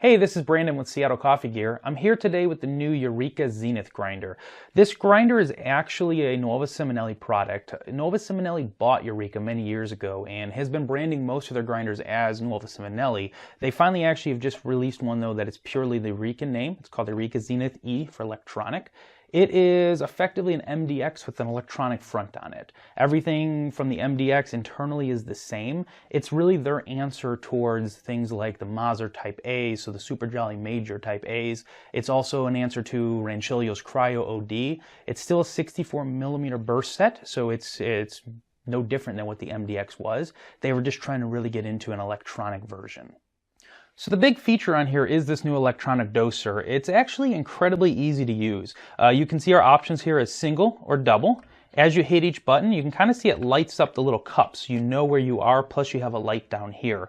Hey, this is Brandon with Seattle Coffee Gear. I'm here today with the new Eureka Zenith grinder. This grinder is actually a Nuova Simonelli product. Nuova Simonelli bought Eureka many years ago and has been branding most of their grinders as Nuova Simonelli. They finally actually have just released one though that is purely the Eureka name. It's called the Eureka Zenith E for electronic. It is effectively an MDX with an electronic front on it. Everything from the MDX internally is the same. It's really their answer towards things like the Mazzer Type A, so the Super Jolly Major Type A's. It's also an answer to Rancilio's Cryo OD. It's still a 64mm burst set, so it's no different than what the MDX was. They were just trying to really get into an electronic version. So the big feature on here is this new electronic doser. It's actually incredibly easy to use. You can see our options here as single or double. As you hit each button, you can kind of see it lights up the little cups. You know where you are, plus you have a light down here.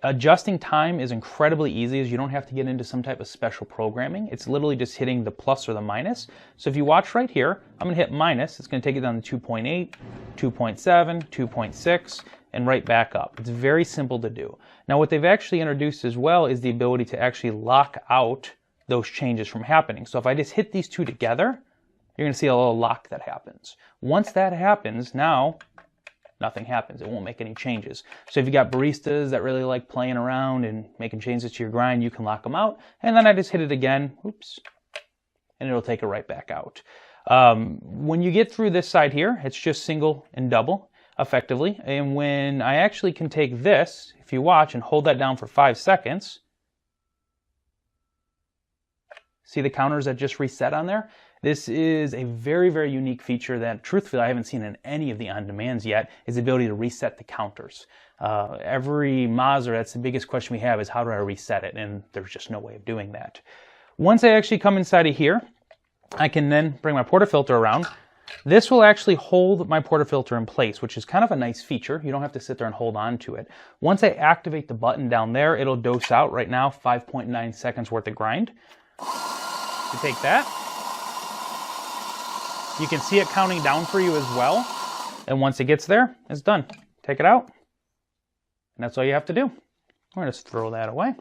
Adjusting time is incredibly easy as you don't have to get into some type of special programming. It's literally just hitting the plus or the minus. So if you watch right here, I'm going to hit minus. It's going to take it down to 2.8, 2.7, 2.6, and right back up. It's very simple to do. Now what they've actually introduced as well is the ability to actually lock out those changes from happening. So if I just hit these two together, you're going to see a little lock that happens. Once that happens, now nothing happens. It won't make any changes. So if you got baristas that really like playing around and making changes to your grind, you can lock them out. And then I just hit it again, oops, and it'll take it right back out. When you get through this side here, it's just single and double effectively. And when I actually can take this, if you watch and hold that down for 5 seconds, see the counters that just reset on there? This is a very, very unique feature that truthfully I haven't seen in any of the on-demands yet, is the ability to reset the counters. Every Mazzer, that's the biggest question we have, is how do I reset it? And there's just no way of doing that. Once I actually come inside of here, I can then bring my portafilter around. This will actually hold my portafilter in place, which is kind of a nice feature. You don't have to sit there and hold on to it. Once I activate the button down there, it'll dose out right now 5.9 seconds worth of grind. You take that. You can see it counting down for you as well. And once it gets there, it's done. Take it out. And that's all you have to do. We're going to just throw that away.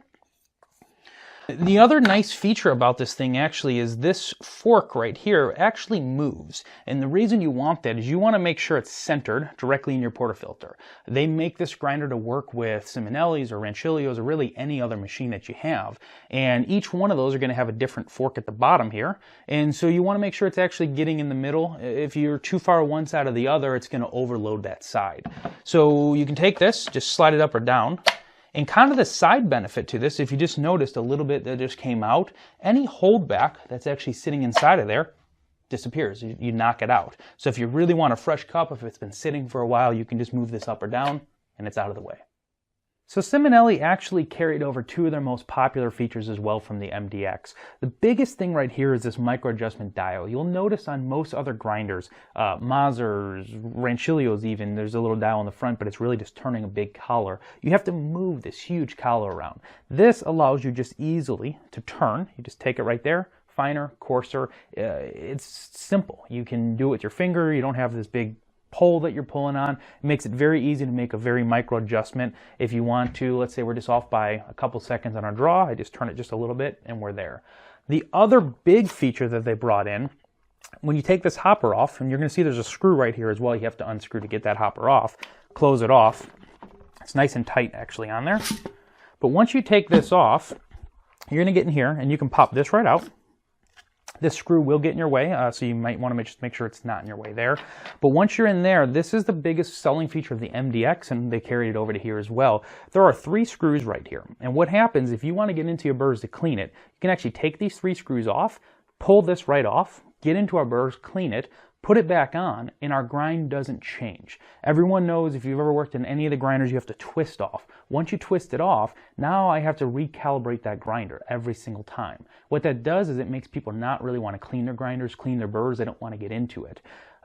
The other nice feature about this thing actually is this fork right here actually moves. And the reason you want that is you want to make sure it's centered directly in your portafilter. They make this grinder to work with Simonellis or Rancilios or really any other machine that you have. And each one of those are going to have a different fork at the bottom here. And so you want to make sure it's actually getting in the middle. If you're too far one side or the other, it's going to overload that side. So you can take this, just slide it up or down. And kind of the side benefit to this, if you just noticed a little bit that just came out, any holdback that's actually sitting inside of there disappears. You knock it out. So if you really want a fresh cup, if it's been sitting for a while, you can just move this up or down and it's out of the way. So Simonelli actually carried over two of their most popular features as well from the MDX. The biggest thing right here is this micro adjustment dial. You'll notice on most other grinders, Mazzers, Rancilios even, there's a little dial on the front, but it's really just turning a big collar. You have to move this huge collar around. This allows you just easily to turn. You just take it right there, finer, coarser. It's simple. You can do it with your finger. You don't have this big pole that you're pulling on. It makes it very easy to make a very micro adjustment. If you want to, let's say we're just off by a couple seconds on our draw, I just turn it just a little bit and we're there. The other big feature that they brought in, when you take this hopper off, and you're going to see there's a screw right here as well, you have to unscrew to get that hopper off, close it off. It's nice and tight actually on there. But once you take this off, you're going to get in here and you can pop this right out. This screw will get in your way, so you might want to just make sure it's not in your way there. But once you're in there, this is the biggest selling feature of the MDX, and they carried it over to here as well. There are 3 screws right here. And what happens, if you want to get into your burrs to clean it, you can actually take these 3 screws off, pull this right off, get into our burrs, clean it, put it back on, and our grind doesn't change. Everyone knows if you've ever worked in any of the grinders, you have to twist off. Once you twist it off, now I have to recalibrate that grinder every single time. What that does is it makes people not really want to clean their grinders, clean their burrs. They don't want to get into it.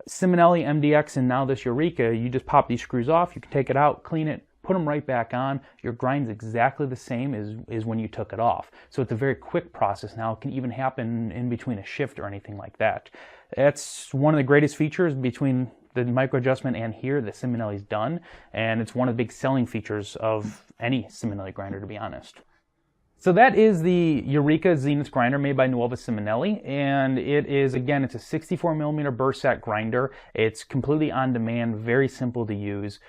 Simonelli MDX and now this Eureka, you just pop these screws off, you can take it out, clean it, put them right back on. Your grind's exactly the same as when you took it off. So it's a very quick process now. It can even happen in between a shift or anything like that. That's one of the greatest features between the micro adjustment and here that Simonelli's done, and it's one of the big selling features of any Simonelli grinder, to be honest. So that is the Eureka Zenith grinder made by Nuova Simonelli, and it is, again, it's a 64mm burr set grinder. It's completely on demand, very simple to use.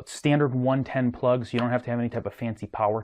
Standard 110 plugs, so you don't have to have any type of fancy power.